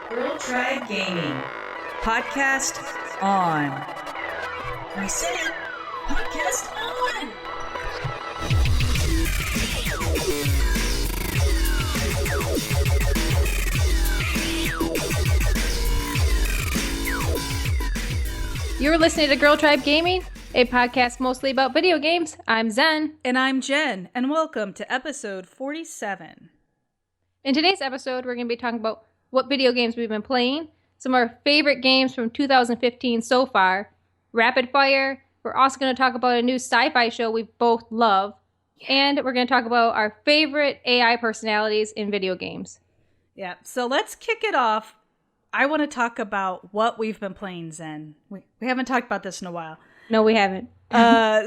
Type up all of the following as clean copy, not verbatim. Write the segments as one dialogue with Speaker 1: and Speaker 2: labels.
Speaker 1: Girl Tribe Gaming. Podcast on. I said it. Podcast on.
Speaker 2: You're listening to Girl Tribe Gaming, a podcast mostly about video games. I'm Zen.
Speaker 3: And I'm Jen, and welcome to episode 47.
Speaker 2: In today's episode, we're going to be talking about what video games we've been playing, some of our favorite games from 2015 so far, rapid fire. We're also going to talk about a new sci-fi show we both love, and we're going to talk about our favorite AI personalities in video games.
Speaker 3: Yeah, so let's kick it off. I want to talk about what we've been playing, Zen. We haven't talked about this in a while.
Speaker 2: No, we haven't.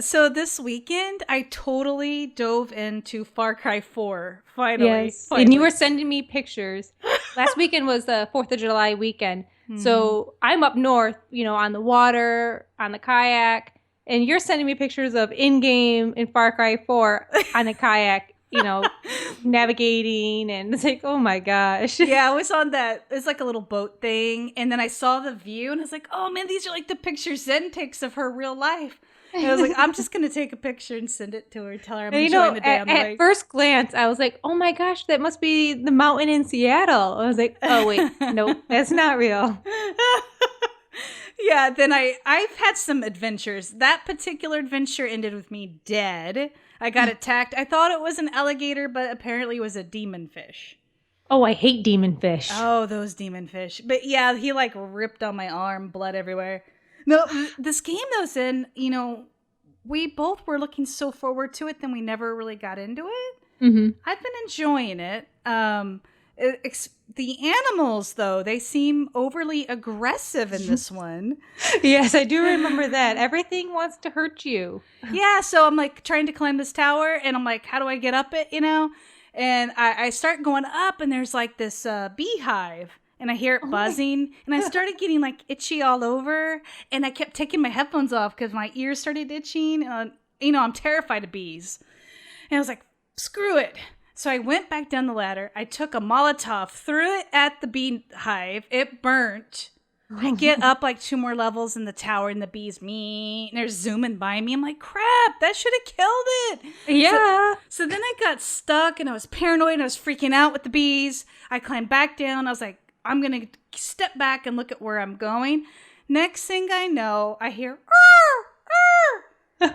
Speaker 3: So this weekend, I totally dove into Far Cry 4, finally.
Speaker 2: Yes, and you were sending me pictures. Last weekend was the 4th of July weekend. Mm-hmm. So I'm up north, on the water, on the kayak, and you're sending me pictures of in-game in Far Cry 4 on a kayak, navigating, and it's like, oh my gosh.
Speaker 3: Yeah, I was on that. It's like a little boat thing, and then I saw the view, and I was like, oh man, these are like the pictures Zen takes of her real life. And I was like, I'm just gonna take a picture and send it to her, tell her I'm enjoying the day on the lake.
Speaker 2: At first glance, I was like, oh my gosh, that must be the mountain in Seattle. I was like, oh wait, nope, that's not real.
Speaker 3: Yeah, then I've had some adventures. That particular adventure ended with me dead. I got attacked. I thought it was an alligator, but apparently it was a demon fish.
Speaker 2: Oh, I hate demon fish.
Speaker 3: Oh, those demon fish. But yeah, he ripped on my arm, blood everywhere. No, this game though, Zen, we both were looking so forward to it, then we never really got into it.
Speaker 2: Mm-hmm.
Speaker 3: I've been enjoying it. The animals, though, they seem overly aggressive in this one.
Speaker 2: Yes, I do remember that. Everything wants to hurt you.
Speaker 3: Yeah, so I'm trying to climb this tower, and I'm like, how do I get up it, And I start going up, and there's this beehive, and I hear it buzzing, and I started getting itchy all over, and I kept taking my headphones off because my ears started itching, and I'm terrified of bees. And I was like, screw it. So I went back down the ladder. I took a Molotov, threw it at the beehive. It burnt. I get up 2 more levels in the tower, and the bees, and they're zooming by me. I'm like, crap, that should have killed it.
Speaker 2: Yeah.
Speaker 3: So then I got stuck, and I was paranoid, and I was freaking out with the bees. I climbed back down. I was like, I'm going to step back and look at where I'm going. Next thing I know, I hear,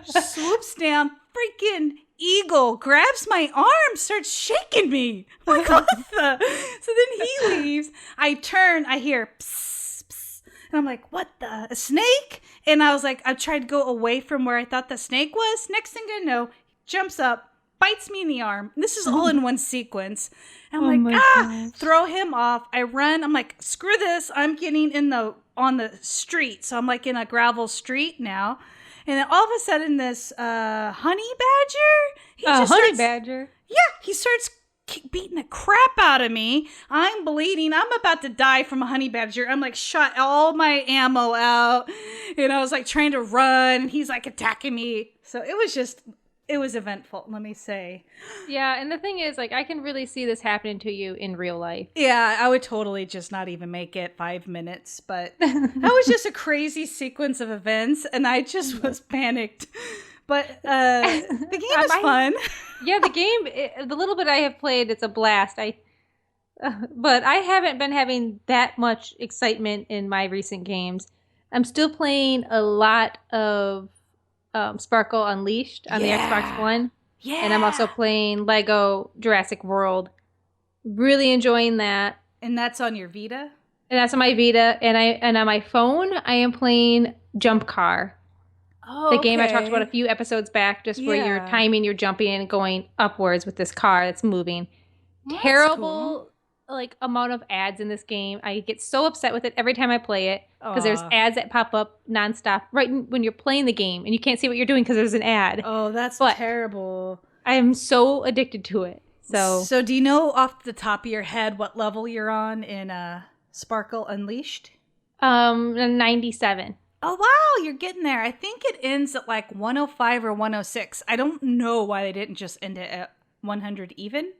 Speaker 3: swoops down, freaking eagle grabs my arm, starts shaking me. Like, what the? So then he leaves. I turn, I hear psst, psst, and I'm like, what the? A snake? And I was like, I tried to go away from where I thought the snake was. Next thing I know, he jumps up, bites me in the arm. And this is all in one sequence. And I'm gosh. Throw him off. I run. I'm like, screw this. I'm getting on the street. So I'm in a gravel street now. And then all of a sudden, this honey badger,
Speaker 2: badger?
Speaker 3: Yeah, he starts beating the crap out of me. I'm bleeding. I'm about to die from a honey badger. I'm shot all my ammo out. And I was trying to run, and he's attacking me. So it was eventful, let me say.
Speaker 2: Yeah, and the thing is, I can really see this happening to you in real life.
Speaker 3: Yeah, I would totally just not even make it 5 minutes, but that was just a crazy sequence of events, and I just was panicked. But the game is fun.
Speaker 2: Yeah, the game, the little bit I have played, it's a blast. But I haven't been having that much excitement in my recent games. I'm still playing a lot of Sparkle Unleashed on the Xbox One. Yeah. And I'm also playing Lego Jurassic World. Really enjoying that.
Speaker 3: And that's on your Vita?
Speaker 2: And that's on my Vita. And on my phone, I am playing Jump Car.
Speaker 3: Oh,
Speaker 2: the game I talked about a few episodes back, just where you're timing, you're jumping and going upwards with this car that's moving.
Speaker 3: Well,
Speaker 2: terrible amount of ads in this game. I get so upset with it every time I play it because there's ads that pop up nonstop right when you're playing the game, and you can't see what you're doing because there's an ad.
Speaker 3: Oh, that's terrible. I
Speaker 2: am so addicted to it.
Speaker 3: So do you know off the top of your head what level you're on in Sparkle Unleashed?
Speaker 2: 97.
Speaker 3: Oh, wow, you're getting there. I think it ends at 105 or 106. I don't know why they didn't just end it at 100 even.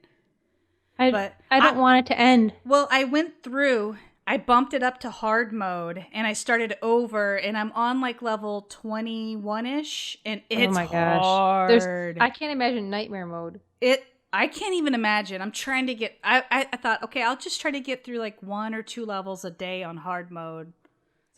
Speaker 2: I don't want it to end.
Speaker 3: Well, I went through I bumped it up to hard mode and I started over and I'm on like level 21-ish and it's
Speaker 2: oh my gosh.
Speaker 3: hard.
Speaker 2: I can't imagine nightmare mode.
Speaker 3: I can't even imagine. I'm trying to get I thought, okay, I'll just try to get through like 1 or 2 levels a day on hard mode.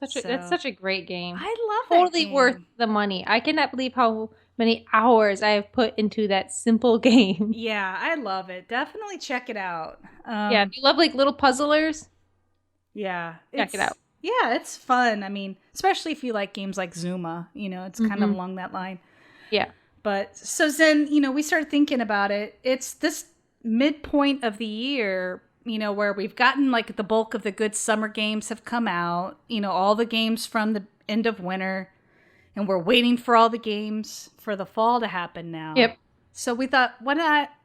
Speaker 2: That's such a great game.
Speaker 3: I love that
Speaker 2: Totally
Speaker 3: game.
Speaker 2: worth the money. I cannot believe how many hours I have put into that simple game.
Speaker 3: Yeah, I love it. Definitely check it out.
Speaker 2: Yeah, if you love like little puzzlers,
Speaker 3: Yeah.
Speaker 2: check it out.
Speaker 3: Yeah, it's fun. I mean, especially if you like games like Zuma, it's kind of along that line.
Speaker 2: Yeah.
Speaker 3: But so Zen, we started thinking about it. It's this midpoint of the year, where we've gotten like the bulk of the good summer games have come out, all the games from the end of winter, and we're waiting for all the games for the fall to happen now.
Speaker 2: Yep.
Speaker 3: So we thought,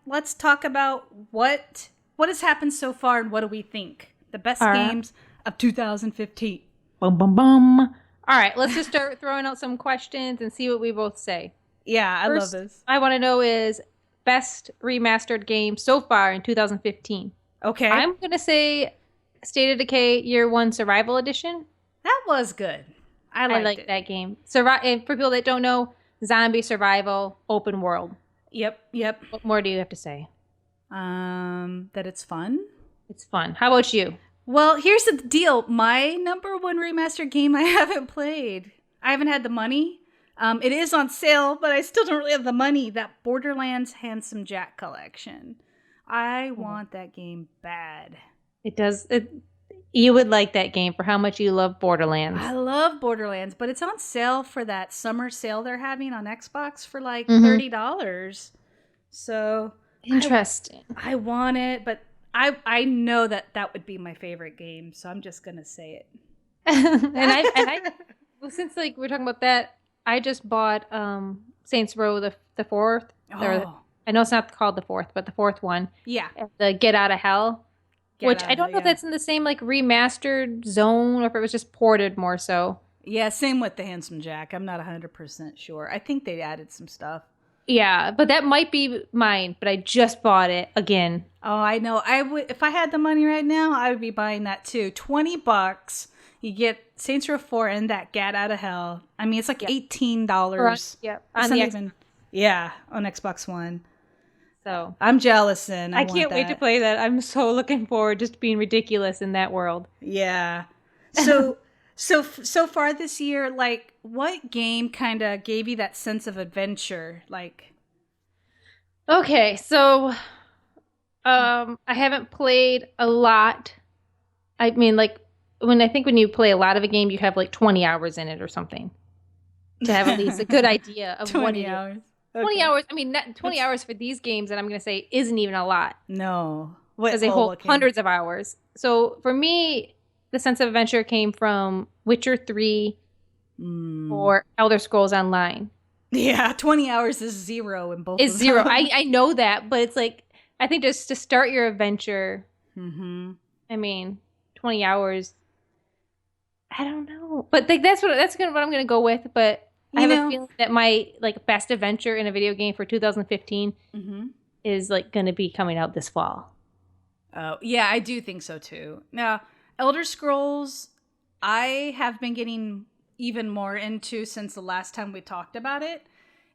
Speaker 3: let's talk about what has happened so far and what do we think? The best games of 2015.
Speaker 2: Bum, bum, bum. All right, let's just start throwing out some questions and see what we both say.
Speaker 3: Yeah,
Speaker 2: First,
Speaker 3: I love this.
Speaker 2: I want to know is best remastered game so far in 2015.
Speaker 3: Okay.
Speaker 2: I'm going to say State of Decay Year 1 Survival Edition.
Speaker 3: That was good. I liked
Speaker 2: that game. And for people that don't know, zombie survival, open world.
Speaker 3: Yep.
Speaker 2: What more do you have to say?
Speaker 3: That it's fun.
Speaker 2: It's fun. How about you?
Speaker 3: Well, here's the deal. My number one remastered game I haven't played. I haven't had the money. It is on sale, but I still don't really have the money. That Borderlands Handsome Jack collection. I want that game bad.
Speaker 2: It does. You would like that game for how much you love Borderlands.
Speaker 3: I love Borderlands, but it's on sale for that summer sale they're having on Xbox for like $30. So
Speaker 2: interesting.
Speaker 3: I want it, but I know that would be my favorite game, so I'm just gonna say it.
Speaker 2: and I well, since like we're talking about that, I just bought Saints Row the fourth. I know it's not called the fourth, but the fourth one.
Speaker 3: Yeah.
Speaker 2: The Get Out of Hell. Which I don't know if that's in the same like remastered zone or if it was just ported more so.
Speaker 3: Yeah, same with the Handsome Jack. I'm not 100% sure. I think they added some stuff.
Speaker 2: Yeah, but that might be mine, but I just bought it again.
Speaker 3: Oh, I know. I would if I had the money right now, I would be buying that too. $20. You get Saints Row 4 and that Get Out of Hell. I mean, it's like $18.
Speaker 2: Yep.
Speaker 3: On the on Xbox One.
Speaker 2: So
Speaker 3: I'm jealous, and
Speaker 2: I can't wait to play that. I'm so looking forward just to being ridiculous in that world.
Speaker 3: Yeah. So far this year, like, what game kind of gave you that sense of adventure? Like,
Speaker 2: okay, so I haven't played a lot. I mean, like, when you play a lot of a game, you have like 20 hours in it or something to have at least a good idea of
Speaker 3: 20 hours.
Speaker 2: Okay. 20 hours. I mean, 20 hours for these games that I'm going to say isn't even a lot.
Speaker 3: No.
Speaker 2: Because they hold hundreds of hours. So for me, the sense of adventure came from Witcher 3 or Elder Scrolls Online.
Speaker 3: Yeah, 20 hours is zero in both.
Speaker 2: It's zero. I know that, but it's like, I think just to start your adventure, I mean, 20 hours, I don't know. But like, that's what I'm going to go with, but I have a feeling that my like best adventure in a video game for 2015 is like going to be coming out this fall.
Speaker 3: Oh, yeah, I do think so too. Now, Elder Scrolls, I have been getting even more into since the last time we talked about it.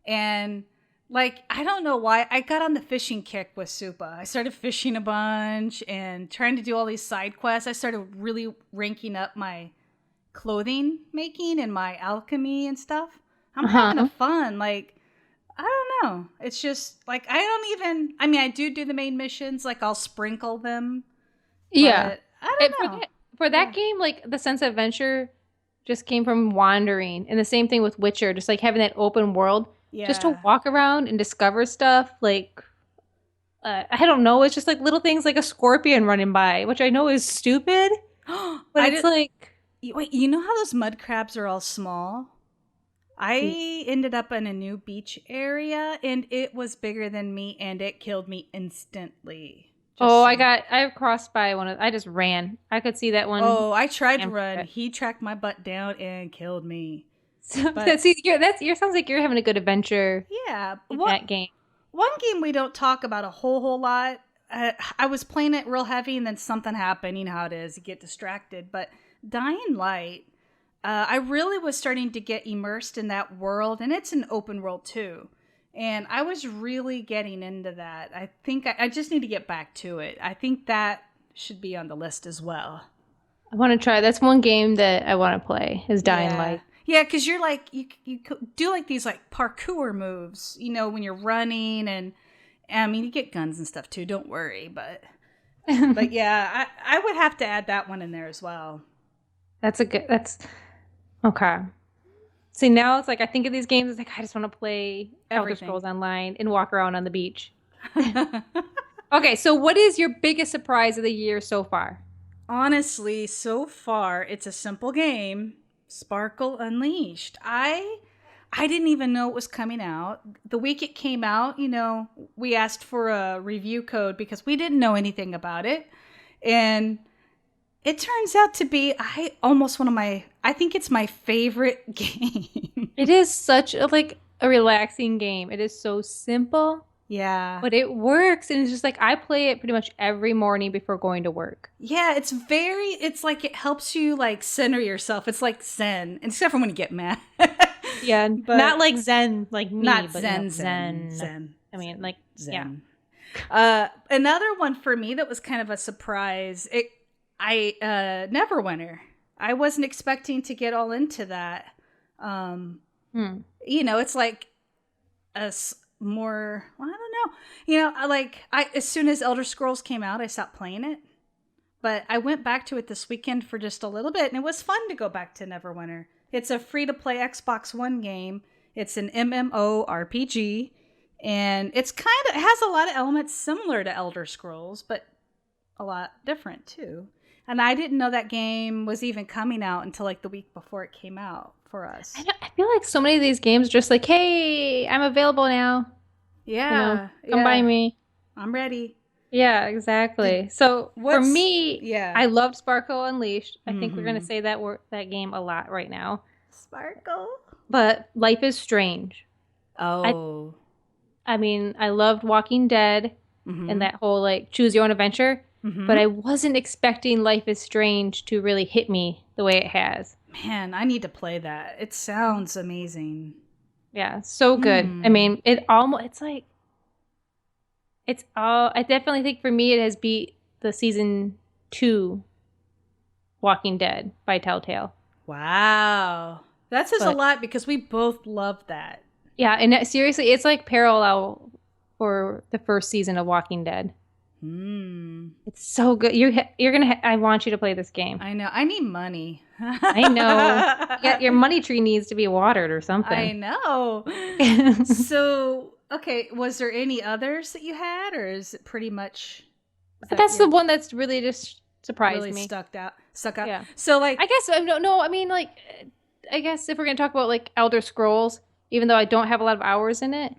Speaker 3: And like, I don't know why I got on the fishing kick with Supa. I started fishing a bunch and trying to do all these side quests. I started really ranking up my clothing making and my alchemy and stuff. I'm having a fun, like, I don't know. It's just, like, I do the main missions, like, I'll sprinkle them.
Speaker 2: Yeah.
Speaker 3: I don't know.
Speaker 2: For that game, like, the sense of adventure just came from wandering. And the same thing with Witcher, just, like, having that open world. Yeah. Just to walk around and discover stuff, like, I don't know. It's just, like, little things like a scorpion running by, which I know is stupid. But it's like...
Speaker 3: Wait, you know how those mud crabs are all small? I ended up in a new beach area, and it was bigger than me, and it killed me instantly.
Speaker 2: I crossed by one of. I just ran. I could see that one.
Speaker 3: Oh, I tried to run. He tracked my butt down and killed me.
Speaker 2: So, sounds like you're having a good adventure.
Speaker 3: Yeah,
Speaker 2: in that game.
Speaker 3: One game we don't talk about a whole lot I was playing it real heavy, and then something happened. You know how it is. You get distracted. But Dying Light, I really was starting to get immersed in that world, and it's an open world too. And I was really getting into that. I think I just need to get back to it. I think that should be on the list as well.
Speaker 2: I want to try. That's one game that I want to play is Dying Light.
Speaker 3: Yeah, because you're like, you do like these like parkour moves, you know, when you're running. And I mean, you get guns and stuff too. Don't worry. But yeah, I would have to add that one in there as well.
Speaker 2: That's okay. See, now it's like I think of these games, it's like I just want to play Elder Scrolls Online and walk around on the beach. Okay, so what is your biggest surprise of the year so far?
Speaker 3: Honestly, so far, it's a simple game, Sparkle Unleashed. I didn't even know it was coming out. The week it came out, you know, we asked for a review code because we didn't know anything about it. And it turns out to be I think it's my favorite game.
Speaker 2: It is such a relaxing game. It is so simple.
Speaker 3: Yeah.
Speaker 2: But it works. And it's just like I play it pretty much every morning before going to work.
Speaker 3: Yeah, it's like it helps you like center yourself. It's like Zen, except for when you get mad.
Speaker 2: Yeah, but not like Zen, like me,
Speaker 3: not
Speaker 2: but
Speaker 3: Zen,
Speaker 2: no,
Speaker 3: Zen.
Speaker 2: I mean, like,
Speaker 3: Zen.
Speaker 2: Yeah.
Speaker 3: Another one for me that was kind of a surprise. Neverwinter. I wasn't expecting to get all into that. You know, it's like more, well, I don't know. You know, as soon as Elder Scrolls came out, I stopped playing it. But I went back to it this weekend for just a little bit, and it was fun to go back to Neverwinter. It's a free-to-play Xbox One game. It's an MMORPG, and it has a lot of elements similar to Elder Scrolls, but a lot different too. And I didn't know that game was even coming out until like the week before it came out for us.
Speaker 2: I feel like so many of these games are just like, hey, I'm available now.
Speaker 3: Yeah.
Speaker 2: Come by me.
Speaker 3: I'm ready.
Speaker 2: Yeah, exactly. So for me, I loved Sparkle Unleashed. I think we're going to say that game a lot right now.
Speaker 3: Sparkle.
Speaker 2: But Life is Strange.
Speaker 3: Oh.
Speaker 2: I mean, I loved Walking Dead and that whole like choose your own adventure. But I wasn't expecting Life is Strange to really hit me the way it has. Man,
Speaker 3: I need to play that. It sounds amazing.
Speaker 2: Yeah, so good. I mean, I definitely think for me it has beat the season 2 Walking Dead by Telltale.
Speaker 3: Wow. That says a lot because we both love that.
Speaker 2: Yeah, and seriously, it's like parallel for the first season of Walking Dead. It's so good. I want you to play this game.
Speaker 3: I know. I need money.
Speaker 2: I know. Your money tree needs to be watered or something.
Speaker 3: I know. So, okay, was there any others that you had, or is it pretty much?
Speaker 2: That's the one that's really just surprised
Speaker 3: really
Speaker 2: me.
Speaker 3: Stuck out.
Speaker 2: Yeah.
Speaker 3: So, like,
Speaker 2: I guess no. I mean, like, I guess if we're gonna talk about like Elder Scrolls, even though I don't have a lot of hours in it,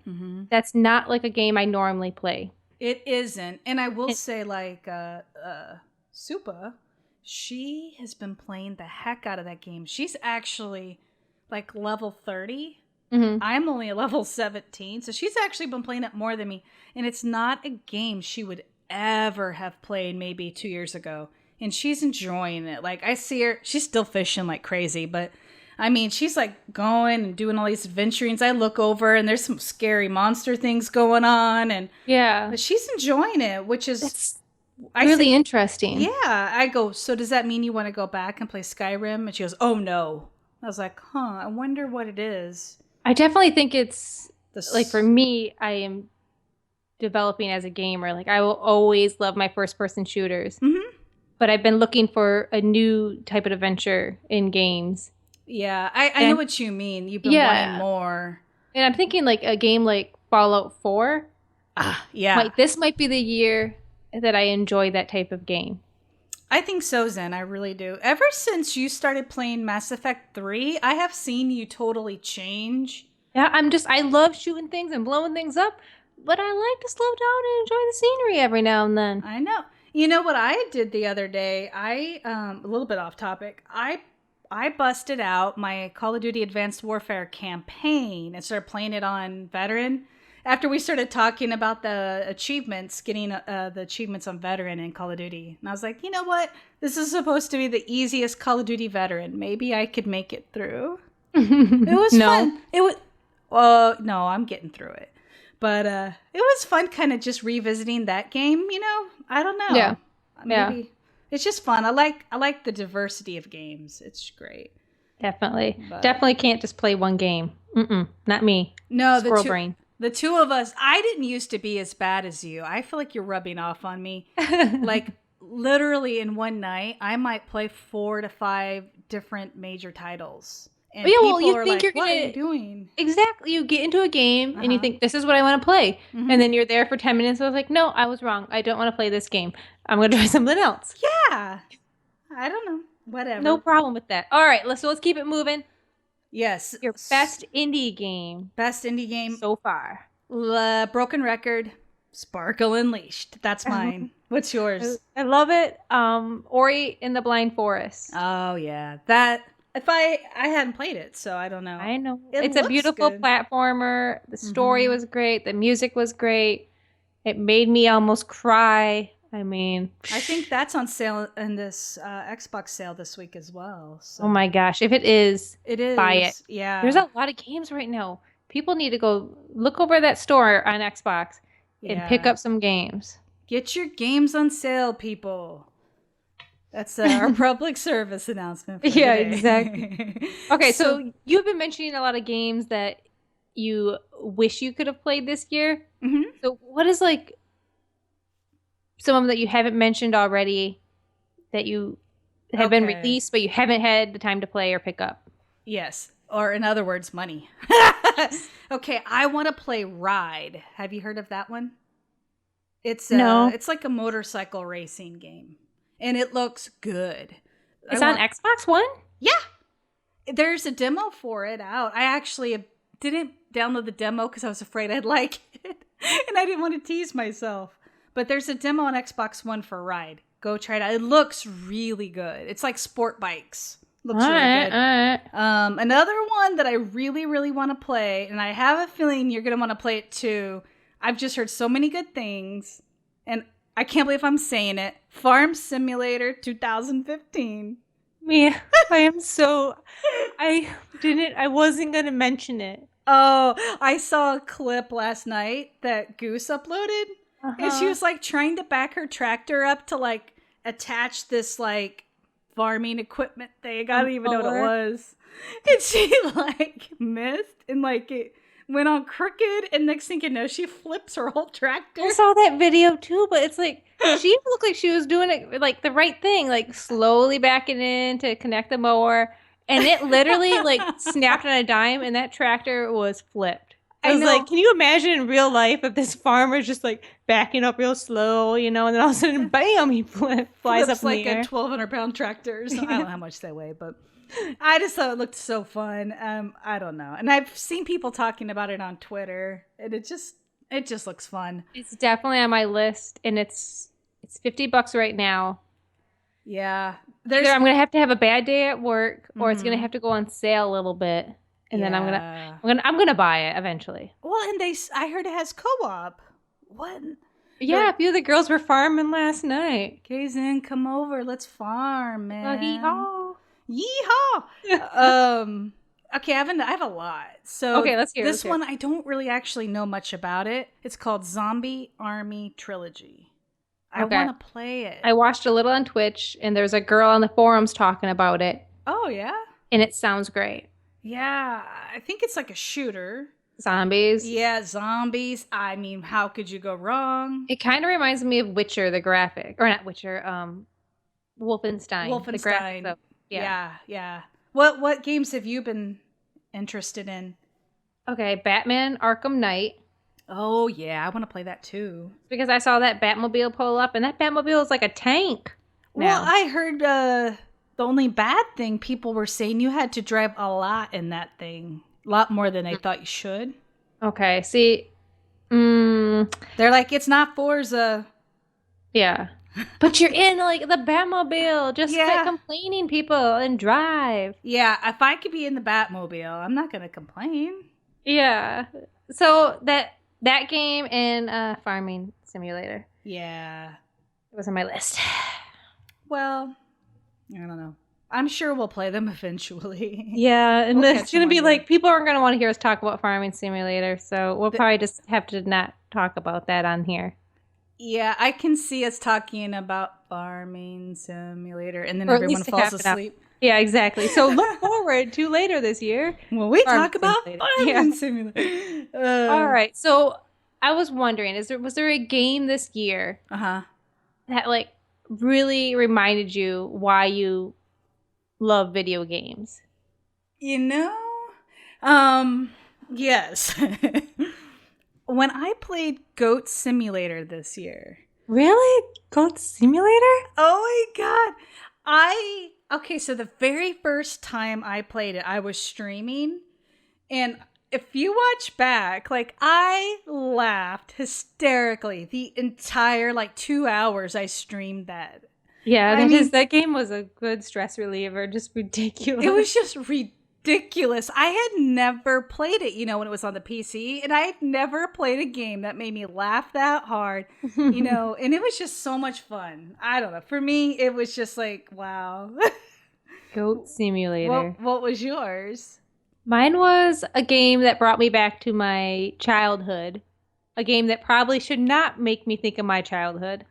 Speaker 2: that's not like a game I normally play.
Speaker 3: It isn't. And I will say, like, Supa, she has been playing the heck out of that game. She's actually, like, level 30. I'm only a level 17. So she's actually been playing it more than me. And it's not a game she would ever have played maybe 2 years ago. And she's enjoying it. Like, I see her, she's still fishing like crazy, but I mean, she's like going and doing all these adventurings. I look over and there's some scary monster things going on, and but she's enjoying it, which is
Speaker 2: really interesting.
Speaker 3: Yeah, I go, so does that mean you want to go back and play Skyrim? And she goes, oh no. I was like, I wonder what it is.
Speaker 2: I definitely think it's like for me, I am developing as a gamer. Like I will always love my first person shooters, but I've been looking for a new type of adventure in games.
Speaker 3: Yeah, I know what you mean. You've been wanting more.
Speaker 2: And I'm thinking like a game like Fallout 4.
Speaker 3: Yeah.
Speaker 2: Like this might be the year that I enjoy that type of game.
Speaker 3: I think so, Zen. I really do. Ever since you started playing Mass Effect 3, I have seen you totally change.
Speaker 2: Yeah, I love shooting things and blowing things up, but I like to slow down and enjoy the scenery every now and then.
Speaker 3: I know. You know what I did the other day? A little bit off topic. I busted out my Call of Duty Advanced Warfare campaign and started playing it on Veteran. after we started talking about the achievements, getting the achievements on veteran in Call of Duty. And I was like, you know what? This is supposed to be the easiest Call of Duty veteran. Maybe I could make it through. It was fun. It was, no, I'm getting through it. But it was fun kind of just revisiting that game, you know? I don't know.
Speaker 2: Yeah.
Speaker 3: Maybe it's just fun. I like the diversity of games. It's great.
Speaker 2: Definitely.
Speaker 3: But-
Speaker 2: Definitely can't just play one game. Not me.
Speaker 3: No,
Speaker 2: Squirrel brain.
Speaker 3: The two of us, I didn't used to be as bad as you. I feel like you're rubbing off on me. Like literally in one night, I might play 4 to 5 different major titles. And
Speaker 2: yeah, well,
Speaker 3: people
Speaker 2: you
Speaker 3: are
Speaker 2: think
Speaker 3: like,
Speaker 2: you're
Speaker 3: what are
Speaker 2: gonna
Speaker 3: you doing?
Speaker 2: Exactly. You get into a game and you
Speaker 3: Uh-huh.
Speaker 2: think, this is what I want to play.
Speaker 3: Mhm.
Speaker 2: And then you're there for 10 minutes. I was like, no, I was wrong. I don't want to play this game. I'm going to try something else.
Speaker 3: Yeah. I don't know. Whatever.
Speaker 2: No problem with that. All right. Let's keep it moving.
Speaker 3: Yes.
Speaker 2: Your best indie game
Speaker 3: Best indie game.
Speaker 2: so far.
Speaker 3: Broken Record. Sparkle Unleashed. That's mine. What's yours?
Speaker 2: I love it. Ori in the Blind Forest.
Speaker 3: Oh yeah. That if I hadn't played it, so I don't know.
Speaker 2: I know.
Speaker 3: It
Speaker 2: It's a
Speaker 3: looks
Speaker 2: beautiful
Speaker 3: good.
Speaker 2: platformer. The story
Speaker 3: Mhm.
Speaker 2: was great. The music was great. It made me almost cry. I mean,
Speaker 3: I think that's on sale in this Xbox sale this week as well. So.
Speaker 2: oh my gosh. If it is,
Speaker 3: It is.
Speaker 2: buy it.
Speaker 3: Yeah.
Speaker 2: There's a lot of games right now. People need to go look over that store on Xbox and pick
Speaker 3: Yeah.
Speaker 2: up some games.
Speaker 3: Get your games on sale, people. That's our public service announcement. For
Speaker 2: Yeah,
Speaker 3: today.
Speaker 2: exactly. Okay, so you've been mentioning a lot of games that you wish you could have played this year.
Speaker 3: Mhm.
Speaker 2: So what is like some of them that you haven't mentioned already that you have been
Speaker 3: Okay.
Speaker 2: released but you haven't had the time to play or pick up?
Speaker 3: Yes, or in other words, money. Okay, I want to play Ride. Have you heard of that one? It's
Speaker 2: No.
Speaker 3: It's like a motorcycle racing game, and it looks good.
Speaker 2: It's on Xbox One?
Speaker 3: Yeah, there's a demo for it out. I actually didn't download the demo because I was afraid I'd like it, and I didn't want to tease myself. But there's a demo on Xbox One for Ride. Go try it out. It looks really good. It's like sport bikes. Looks really good.
Speaker 2: All right.
Speaker 3: Another one that I really, really want to play, and I have a feeling you're going to want to play it too. I've just heard so many good things, and I can't believe I'm saying it. Farm Simulator 2015.
Speaker 2: Yeah, I wasn't going to mention it.
Speaker 3: Oh, I saw a clip last night that Goose uploaded, and she was like trying to back her tractor up to like attach this like farming equipment thing. I don't even know what it was. And she like missed and like it went on crooked, and next thing you know, she flips her whole tractor.
Speaker 2: I saw that video too, but it's like she looked like she was doing it like the right thing, like slowly backing in to connect the mower, and it literally like snapped on a dime, and that tractor was flipped. I was like, can you imagine in real life if this farmer's just like backing up real slow, you know, and then all of a sudden, bam, he flies
Speaker 3: Flips
Speaker 2: up in
Speaker 3: like
Speaker 2: the air.
Speaker 3: a 1,200-pound tractor. So I don't know how much they weigh, but I just thought it looked so fun. I don't know, and I've seen people talking about it on Twitter, and it just looks fun.
Speaker 2: It's definitely on my list, and it's $50 right now.
Speaker 3: Yeah,
Speaker 2: Either I'm gonna have a bad day at work, or it's gonna have to go on sale a little bit, and then I'm gonna buy it eventually.
Speaker 3: Well, and I heard it has co-op. What?
Speaker 2: Yeah, a few of the girls were farming last night.
Speaker 3: Zen, come over. Let's farm, man.
Speaker 2: Yeehaw.
Speaker 3: Yeehaw. Okay, I have a lot. So
Speaker 2: okay, let's hear
Speaker 3: this
Speaker 2: let's
Speaker 3: one. I don't really actually know much about it. It's called Zombie Army Trilogy. I want to play it.
Speaker 2: I watched a little on Twitch, and there's a girl on the forums talking about it.
Speaker 3: Oh yeah,
Speaker 2: and it sounds great.
Speaker 3: Yeah, I think it's like a shooter.
Speaker 2: Zombies.
Speaker 3: Yeah, zombies. I mean, how could you go wrong?
Speaker 2: It kind of reminds me of Witcher, the graphic, or not Witcher. Wolfenstein.
Speaker 3: Wolfenstein.
Speaker 2: The graphics of,
Speaker 3: Yeah. What games have you been interested in?
Speaker 2: Okay, Batman Arkham Knight.
Speaker 3: Oh yeah, I want to play that too.
Speaker 2: Because I saw that Batmobile pull up, and that Batmobile is like a tank.
Speaker 3: Well, I heard the only bad thing people were saying, you had to drive a lot in that thing. A lot more than I thought you should.
Speaker 2: Okay, see.
Speaker 3: They're like, it's not Forza.
Speaker 2: Yeah. But you're in like the Batmobile. Just quit complaining, people, and drive.
Speaker 3: Yeah, if I could be in the Batmobile, I'm not going to complain.
Speaker 2: Yeah. So that that game and Farming Simulator.
Speaker 3: Yeah.
Speaker 2: It was on my list.
Speaker 3: Well, I don't know. I'm sure we'll play them eventually.
Speaker 2: Yeah, and
Speaker 3: We'll
Speaker 2: it's
Speaker 3: catch
Speaker 2: going to
Speaker 3: them
Speaker 2: be
Speaker 3: on
Speaker 2: like, people aren't going to want to hear us talk about Farming Simulator, so we'll probably just have to not talk about that on here.
Speaker 3: Yeah, I can see us talking about Farming Simulator, and then
Speaker 2: Or at
Speaker 3: everyone
Speaker 2: least a
Speaker 3: falls
Speaker 2: half an hour.
Speaker 3: asleep.
Speaker 2: Yeah, exactly. So look forward to later this year.
Speaker 3: Well, we
Speaker 2: Farming
Speaker 3: talk about
Speaker 2: Simulator.
Speaker 3: Farming
Speaker 2: Yeah.
Speaker 3: Simulator.
Speaker 2: All right. So I was wondering, was there a game this year
Speaker 3: Uh-huh.
Speaker 2: that like really reminded you why you love video games?
Speaker 3: You know, yes. When I played Goat Simulator this year.
Speaker 2: Really? Goat Simulator?
Speaker 3: Oh my god. Okay, so the very first time I played it, I was streaming, and if you watch back, like, I laughed hysterically the entire 2 hours I streamed that.
Speaker 2: Yeah,
Speaker 3: I mean,
Speaker 2: that game was a good stress reliever, just ridiculous.
Speaker 3: it was just ridiculous. I had never played it, when it was on the PC, and I had never played a game that made me laugh that hard, and it was just so much fun. I don't know. For me, it was just like, wow.
Speaker 2: Goat Simulator.
Speaker 3: What was yours?
Speaker 2: Mine was a game that brought me back to my childhood. A game that probably should not make me think of my childhood,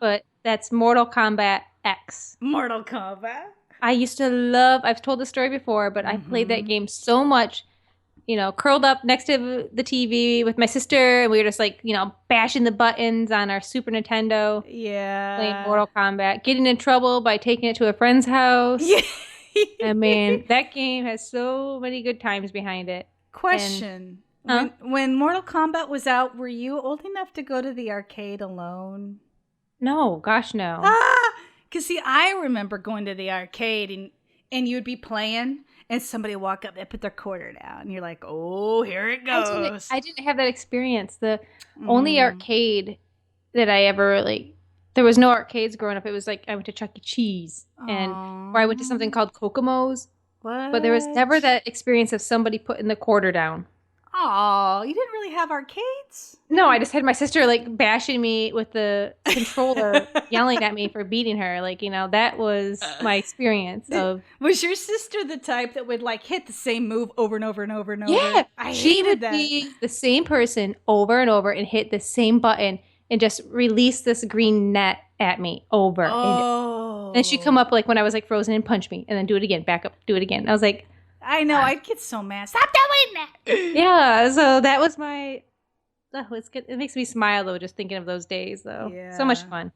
Speaker 2: but that's Mortal Kombat X.
Speaker 3: Mortal Kombat.
Speaker 2: I used to love, I've told the story before, but I played that game so much, curled up next to the TV with my sister, and we were just bashing the buttons on our Super Nintendo.
Speaker 3: Yeah.
Speaker 2: Playing Mortal Kombat, getting in trouble by taking it to a friend's house.
Speaker 3: Yeah.
Speaker 2: I mean, that game has so many good times behind it.
Speaker 3: Question. When Mortal Kombat was out, were you old enough to go to the arcade alone?
Speaker 2: No, gosh, no.
Speaker 3: Because see, I remember going to the arcade and you'd be playing and somebody would walk up and put their quarter down. And you're like, oh, here it goes.
Speaker 2: I didn't have that experience. The only arcade that I ever, there was no arcades growing up. It was I went to Chuck E. Cheese or I went to something called Kokomo's.
Speaker 3: What?
Speaker 2: But there was never that experience of somebody putting the quarter down.
Speaker 3: Oh, you didn't really have arcades?
Speaker 2: No, I just had my sister bashing me with the controller, yelling at me for beating her. That was my experience of.
Speaker 3: Was your sister the type that would hit the same move over and over and over and over?
Speaker 2: Yeah,
Speaker 3: she would
Speaker 2: be the same person over and over and hit the same button and just release this green net at me over. And then she'd come up when I was frozen and punch me and then do it again, back up, do it again. I was like,
Speaker 3: I know, I'd get so mad. Stop doing that.
Speaker 2: Yeah, so that was my. Oh, it's good. It makes me smile though, just thinking of those days though. Yeah. So much fun.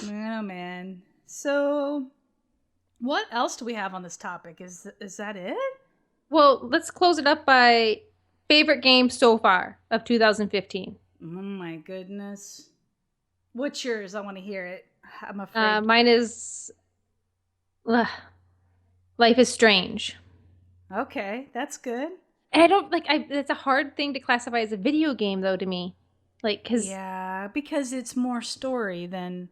Speaker 3: Oh man. So, what else do we have on this topic? Is that it?
Speaker 2: Well, let's close it up by favorite game so far of 2015.
Speaker 3: Oh my goodness. What's yours? I want to hear it. I'm afraid.
Speaker 2: Mine is Life is Strange.
Speaker 3: Okay, that's good.
Speaker 2: And I don't it's a hard thing to classify as a video game though to me.
Speaker 3: Because it's more story than.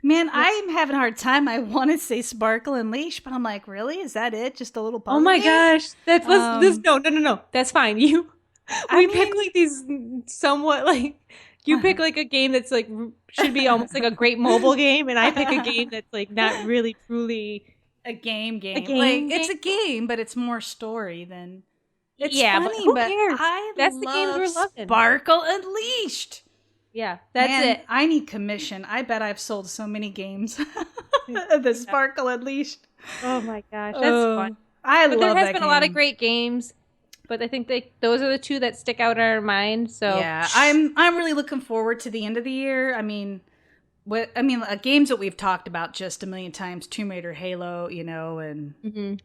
Speaker 3: Man, I'm having a hard time. I want to say Sparkle and Leash, but I'm like, really? Is that it? Just a little puzzle?
Speaker 2: Oh my gosh. No. That's fine. We pick these somewhat you pick a game that's should be almost a great mobile game, and I pick a game that's not really truly
Speaker 3: a game.
Speaker 2: It's
Speaker 3: a game, but it's more story than. It's
Speaker 2: funny,
Speaker 3: but who cares?
Speaker 2: That's the games we're loving.
Speaker 3: Sparkle Unleashed.
Speaker 2: Yeah, that's it.
Speaker 3: I need commission. I bet I've sold so many games. The Sparkle Unleashed.
Speaker 2: Oh my gosh, that's fun.
Speaker 3: I love that
Speaker 2: There has been
Speaker 3: game.
Speaker 2: a lot of great games, but I think those are the two that stick out in our mind. So
Speaker 3: yeah, I'm really looking forward to the end of the year. Games that we've talked about just a million times: Tomb Raider, Halo, and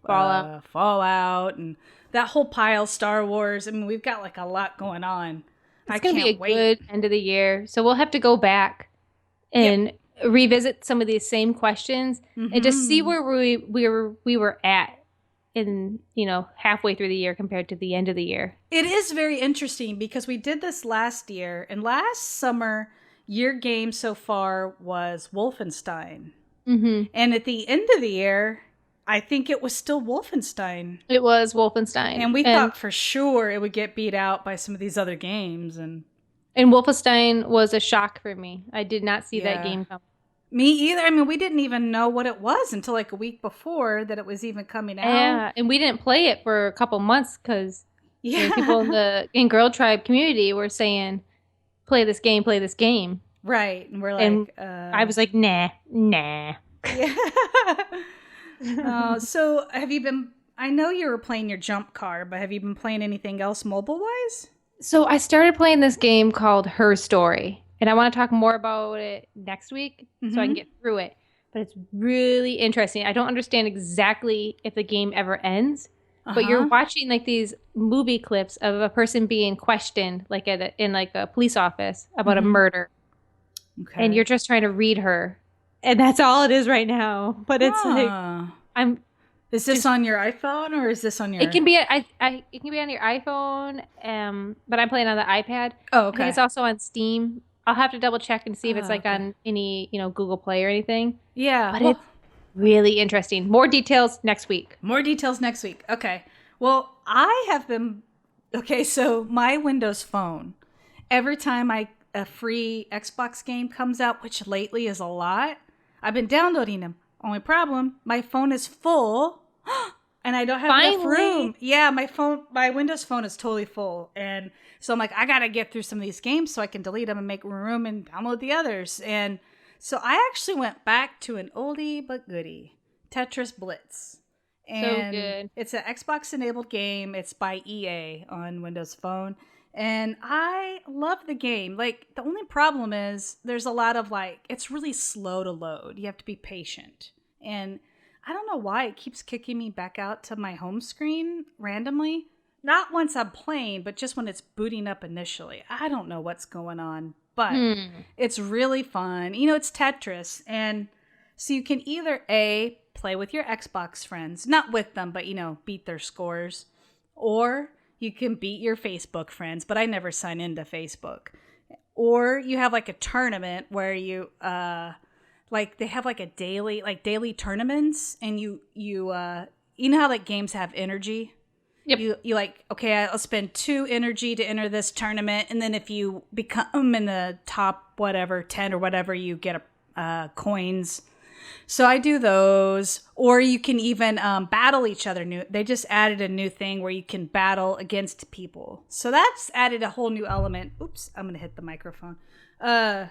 Speaker 3: Fallout, and that whole pile, Star Wars. We've got a lot going on.
Speaker 2: It's going to be a good end of the year. So we'll have to go back and revisit some of these same questions and just see where we were at in, halfway through the year compared to the end of the year.
Speaker 3: It is very interesting because we did this last year, and last summer your game so far was Wolfenstein. And at the end of the year, I think it was still Wolfenstein.
Speaker 2: It was Wolfenstein.
Speaker 3: And we thought for sure it would get beat out by some of these other games. And
Speaker 2: Wolfenstein was a shock for me. I did not see that game coming.
Speaker 3: Me either. I mean, we didn't even know what it was until like a week before that it was even coming out.
Speaker 2: Yeah, and we didn't play it for a couple months because people in Girl Tribe community were saying, play this game.
Speaker 3: Right. And we're like,
Speaker 2: and I was like, nah.
Speaker 3: Yeah. So have you been, I know you were playing your jump car, but have you been playing anything else mobile-wise?
Speaker 2: So I started playing this game called Her Story, and I want to talk more about it next week so I can get through it. But it's really interesting. I don't understand exactly if the game ever ends, but you're watching like these movie clips of a person being questioned like in like a police office about a murder. Okay. And you're just trying to read her. And that's all it is right now. But it's like
Speaker 3: Is this on your iPhone or is this on your?
Speaker 2: It can be. It can be on your iPhone. But I'm playing on the iPad.
Speaker 3: Oh, okay.
Speaker 2: I think it's also on Steam. I'll have to double check and see if it's like on any Google Play or anything.
Speaker 3: Yeah,
Speaker 2: but it's really interesting. More details next week.
Speaker 3: Okay. Well, I have been. Okay, so my Windows Phone. Every time a free Xbox game comes out, which lately is a lot, I've been downloading them. Only problem, my phone is full and I don't have enough room. Yeah, my Windows Phone is totally full. And so I'm like, I got to get through some of these games so I can delete them and make room and download the others. And so I actually went back to an oldie but goodie, Tetris Blitz. And
Speaker 2: so good.
Speaker 3: It's an Xbox enabled game. It's by EA on Windows Phone. And I love the game. Like, the only problem is there's a lot of it's really slow to load. You have to be patient. And I don't know why it keeps kicking me back out to my home screen randomly. Not once I'm playing, but just when it's booting up initially. I don't know what's going on, but it's really fun. It's Tetris. And so you can either A, play with your Xbox friends, not with them, but, beat their scores, or you can beat your Facebook friends, but I never sign into Facebook. Or you have a tournament where you they have a daily tournaments, and you know how games have energy? Yep. You okay, I'll spend 2 energy to enter this tournament, and then if you become in the top 10 or whatever, you get coins. So I do those, or you can even battle each other. They just added a new thing where you can battle against people. So that's added a whole new element. Oops, I'm going to hit the microphone. I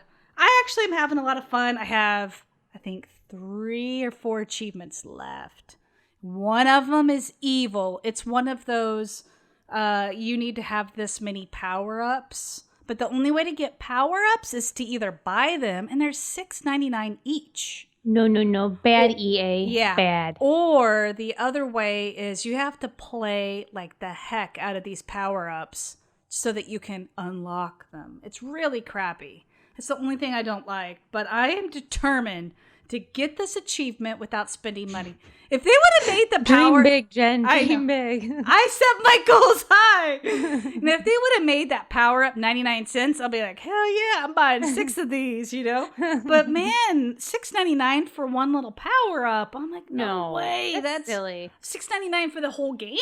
Speaker 3: actually am having a lot of fun. I have, I think, 3 or 4 achievements left. One of them is evil. It's one of those, you need to have this many power-ups. But the only way to get power-ups is to either buy them, and they're $6.99 each.
Speaker 2: No. Bad EA.
Speaker 3: Yeah.
Speaker 2: Bad.
Speaker 3: Or the other way is you have to play the heck out of these power-ups so that you can unlock them. It's really crappy. It's the only thing I don't like. But I am determined to get this achievement without spending money. If they would have made the power...
Speaker 2: Dream big, Jen. Dream big.
Speaker 3: I set my goals high. And if they would have made that power up 99 cents, I'll be like, hell yeah, I'm buying 6 of these, But man, $6.99 for one little power up. I'm like, no way. That's
Speaker 2: silly.
Speaker 3: $6.99 for the whole game?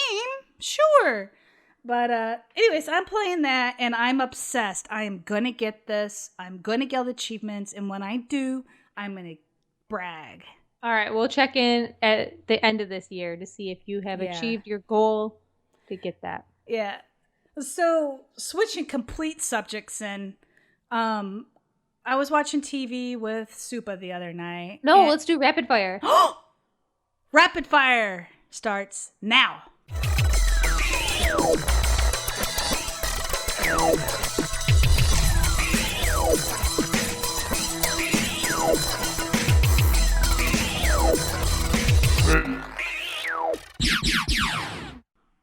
Speaker 3: Sure. But anyways, I'm playing that and I'm obsessed. I am going to get this. I'm going to get all the achievements. And when I do, I'm going to brag.
Speaker 2: All right, we'll check in at the end of this year to see if you have achieved your goal to get that.
Speaker 3: Yeah. So, switching complete subjects, and I was watching TV with Supa the other night.
Speaker 2: No, let's do rapid fire.
Speaker 3: Rapid fire starts now.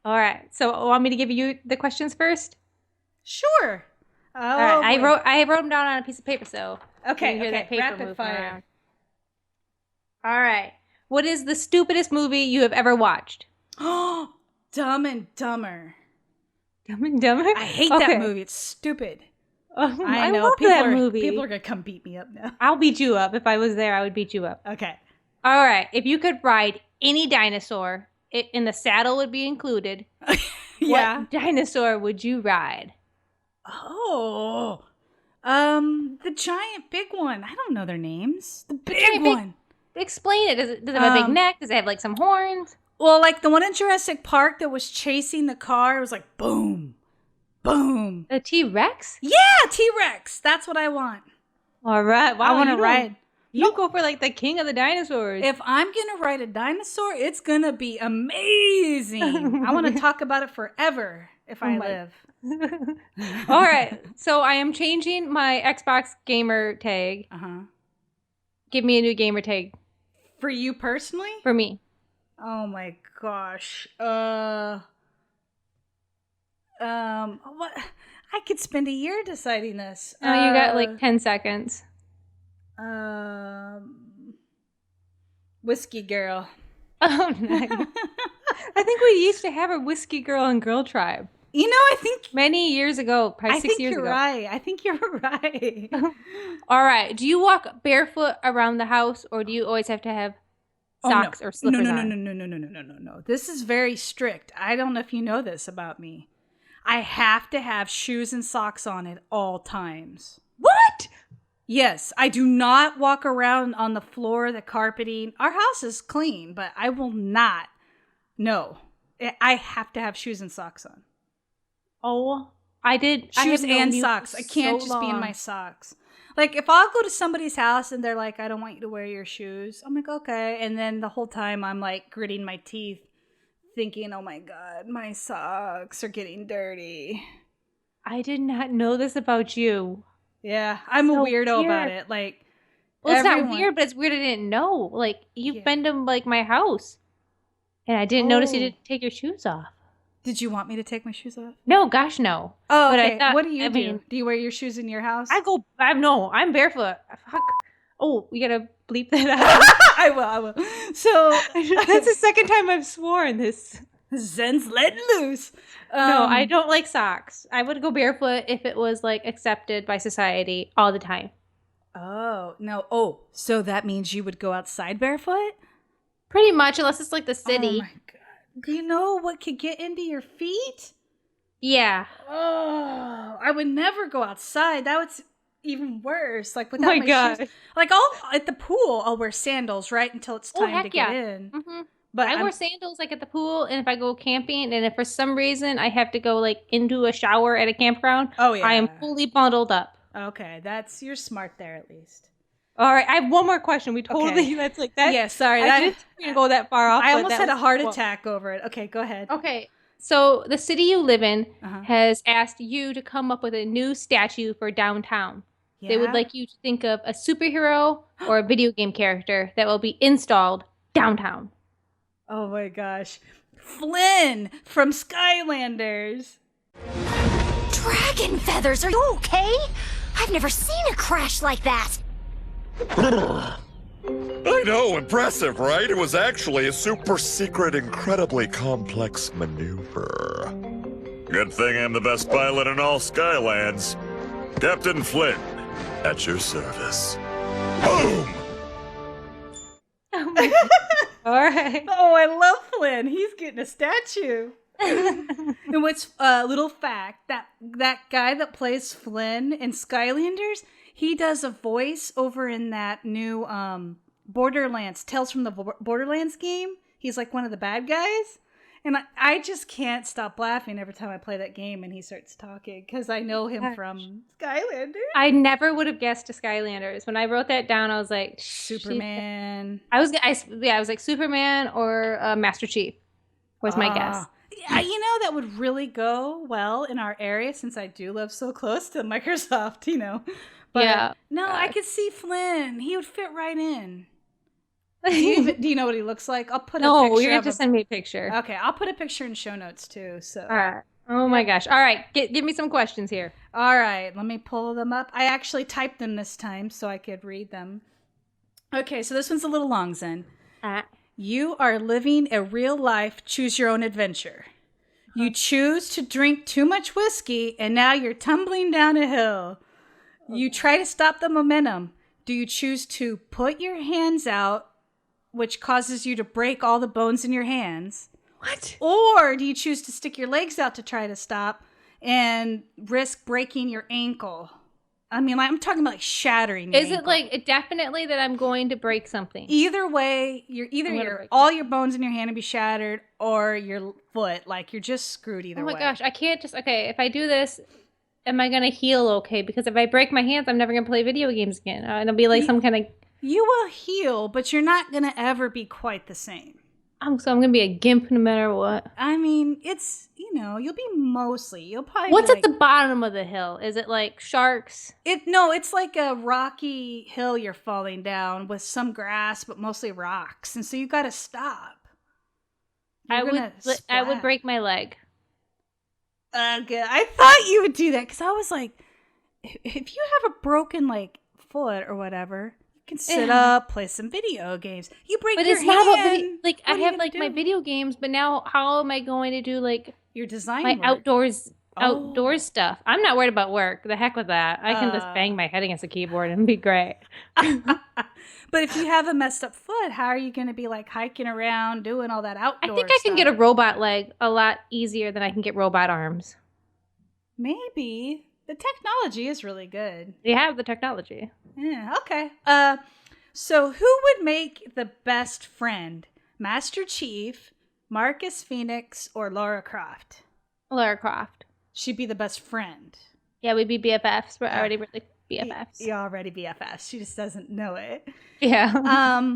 Speaker 2: All right. So, want me to give you the questions first?
Speaker 3: Sure.
Speaker 2: All right. I wrote them down on a piece of paper, so
Speaker 3: okay.
Speaker 2: That paper
Speaker 3: Rapid fire.
Speaker 2: Around. All right. What is the stupidest movie you have ever watched?
Speaker 3: Dumb and Dumber.
Speaker 2: Dumb and Dumber?
Speaker 3: I hate that movie. It's stupid.
Speaker 2: I know. Love that movie.
Speaker 3: People are gonna come beat me up now.
Speaker 2: I'll beat you up. If I was there, I would beat you up.
Speaker 3: Okay.
Speaker 2: All right. If you could ride any dinosaur. In the saddle would be included.
Speaker 3: Yeah.
Speaker 2: What dinosaur would you ride?
Speaker 3: Oh. The giant big one. I don't know their names. The big
Speaker 2: giant big-
Speaker 3: one.
Speaker 2: Explain it. Does it have a big neck? Does it have like some horns?
Speaker 3: Well, like the one in Jurassic Park that was chasing the car, it was like boom, boom.
Speaker 2: A T-Rex?
Speaker 3: Yeah, T-Rex. That's what I want.
Speaker 2: All right. Wow,
Speaker 3: I want to ride.
Speaker 2: You go for like the king of the dinosaurs.
Speaker 3: If I'm going to ride a dinosaur, it's going to be amazing. I want to talk about it forever if I live.
Speaker 2: All right. So I am changing my Xbox gamer tag.
Speaker 3: Uh-huh.
Speaker 2: Give me a new gamer tag.
Speaker 3: For you personally?
Speaker 2: For me.
Speaker 3: Oh my gosh. What? I could spend a year deciding this.
Speaker 2: Oh, you got like 10 seconds.
Speaker 3: Whiskey girl.
Speaker 2: Oh, nice. I think we used to have a Whiskey Girl and Girl Tribe.
Speaker 3: You know, I think
Speaker 2: many years ago, probably 6 years ago.
Speaker 3: I think you're right.
Speaker 2: All right. Do you walk barefoot around the house, or do you always have to have socks or slippers on?
Speaker 3: No. This is very strict. I don't know if you know this about me. I have to have shoes and socks on at all times.
Speaker 2: What?
Speaker 3: Yes, I do not walk around on the floor, the carpeting. Our house is clean, but I will not. No, I have to have shoes and socks on.
Speaker 2: Oh, I did.
Speaker 3: Shoes and socks. I can't just be in my socks. Like, if I'll go to somebody's house and they're like, I don't want you to wear your shoes. I'm like, okay. And then the whole time I'm like gritting my teeth thinking, oh my God, my socks are getting dirty.
Speaker 2: I did not know this about you.
Speaker 3: Yeah, I'm a weird about it. Like,
Speaker 2: well, it's not weird, but it's weird I didn't know. Like, you've been to like my house, and I didn't notice you didn't take your shoes off.
Speaker 3: Did you want me to take my shoes off?
Speaker 2: No, gosh, no.
Speaker 3: Oh,
Speaker 2: but
Speaker 3: okay.
Speaker 2: I thought,
Speaker 3: What do you do? Do you wear your shoes in your house?
Speaker 2: I'm barefoot. Fuck. Oh, we gotta bleep that out.
Speaker 3: I will. So
Speaker 2: that's the second time I've sworn this.
Speaker 3: Zen's letting loose.
Speaker 2: No, I don't like socks. I would go barefoot if it was like accepted by society all the time.
Speaker 3: Oh, no. Oh, so that means you would go outside barefoot?
Speaker 2: Pretty much, unless it's like the city.
Speaker 3: Oh my God. Do you know what could get into your feet?
Speaker 2: Yeah.
Speaker 3: Oh, I would never go outside. That was even worse. Like without my
Speaker 2: God.
Speaker 3: shoes. Like at the pool, I'll wear sandals right until it's time to get in.
Speaker 2: Mm-hmm.
Speaker 3: But
Speaker 2: I wear sandals like at the pool, and if I go camping, and if for some reason I have to go like into a shower at a campground, I am fully bundled up.
Speaker 3: Okay, you're smart there at least.
Speaker 2: All right, I have one more question. We totally that's like that.
Speaker 3: Yeah, sorry,
Speaker 2: I didn't go that far off.
Speaker 3: I almost had a heart attack over it. Okay, go ahead.
Speaker 2: Okay, so the city you live in has asked you to come up with a new statue for downtown. Yeah? They would like you to think of a superhero or a video game character that will be installed downtown.
Speaker 3: Oh my gosh. Flynn from Skylanders.
Speaker 4: Dragon feathers, are you okay? I've never seen a crash like that.
Speaker 5: I know, impressive, right? It was actually a super secret, incredibly complex maneuver. Good thing I'm the best pilot in all Skylands. Captain Flynn, at your service. Boom!
Speaker 2: All right.
Speaker 3: Oh, I love Flynn. He's getting a statue. And what's a little fact, that guy that plays Flynn in Skylanders, he does a voice over in that new Borderlands, Tales from the Borderlands game. He's like one of the bad guys. And I just can't stop laughing every time I play that game and he starts talking because I know him from Skylanders.
Speaker 2: I never would have guessed to Skylanders. When I wrote that down, I was like,
Speaker 3: Superman.
Speaker 2: I was like Superman or Master Chief was my guess.
Speaker 3: Yeah, you know, that would really go well in our area since I do live so close to Microsoft, you know. But
Speaker 2: yeah.
Speaker 3: No, I could see Flynn. He would fit right in. Do you know what he looks like? I'll put a picture.
Speaker 2: No, you're going to send me a picture.
Speaker 3: Okay, I'll put a picture in show notes too. So.
Speaker 2: All right. Oh my gosh. All right, give me some questions here.
Speaker 3: All right, let me pull them up. I actually typed them this time so I could read them. Okay, so this one's a little long, Zen. You are living a real life choose your own adventure. You choose to drink too much whiskey and now you're tumbling down a hill. You try to stop the momentum. Do you choose to put your hands out which causes you to break all the bones in your hands?
Speaker 2: What?
Speaker 3: Or do you choose to stick your legs out to try to stop and risk breaking your ankle? I mean, like, I'm talking about like shattering your
Speaker 2: Is it
Speaker 3: ankle.
Speaker 2: like definitely that I'm going to break something?
Speaker 3: Either way, all your bones in your hand will be shattered, or your foot, like you're just screwed either
Speaker 2: Oh
Speaker 3: way.
Speaker 2: my gosh, I can't just if I do this, am I gonna heal okay? Because if I break my hands, I'm never gonna play video games again. And it'll be like some kind of
Speaker 3: You will heal, but you're not gonna ever be quite the same.
Speaker 2: I'm gonna be a gimp no matter what.
Speaker 3: I mean, it's you'll probably
Speaker 2: What's
Speaker 3: be
Speaker 2: at the bottom of the hill? Is it like sharks?
Speaker 3: it's like a rocky hill you're falling down with some grass, but mostly rocks, and so you got to stop.
Speaker 2: I would
Speaker 3: splat.
Speaker 2: break my leg.
Speaker 3: Good. I thought you would do that because I was like, if you have a broken like foot or whatever, you can sit up, play some video games. You break
Speaker 2: But
Speaker 3: your
Speaker 2: it's not
Speaker 3: hand.
Speaker 2: about like
Speaker 3: what
Speaker 2: I
Speaker 3: are you
Speaker 2: have
Speaker 3: gonna
Speaker 2: like my
Speaker 3: do?
Speaker 2: video games, but now how am I going to do like
Speaker 3: Your design
Speaker 2: my
Speaker 3: work.
Speaker 2: outdoor stuff? I'm not worried about work. The heck with that. I can just bang my head against the keyboard and be great.
Speaker 3: But if you have a messed up foot, how are you going to be like hiking around doing all that outdoor
Speaker 2: I think I can
Speaker 3: stuff?
Speaker 2: get a robot leg a lot easier than I can get robot arms.
Speaker 3: Maybe. The technology is really good.
Speaker 2: They have the technology.
Speaker 3: Yeah, okay. So who would make the best friend? Master Chief, Marcus Phoenix, or Lara Croft?
Speaker 2: Lara Croft.
Speaker 3: She'd be the best friend.
Speaker 2: Yeah, we'd be BFFs. We're already really BFFs.
Speaker 3: You're already BFFs. She just doesn't know it.
Speaker 2: Yeah.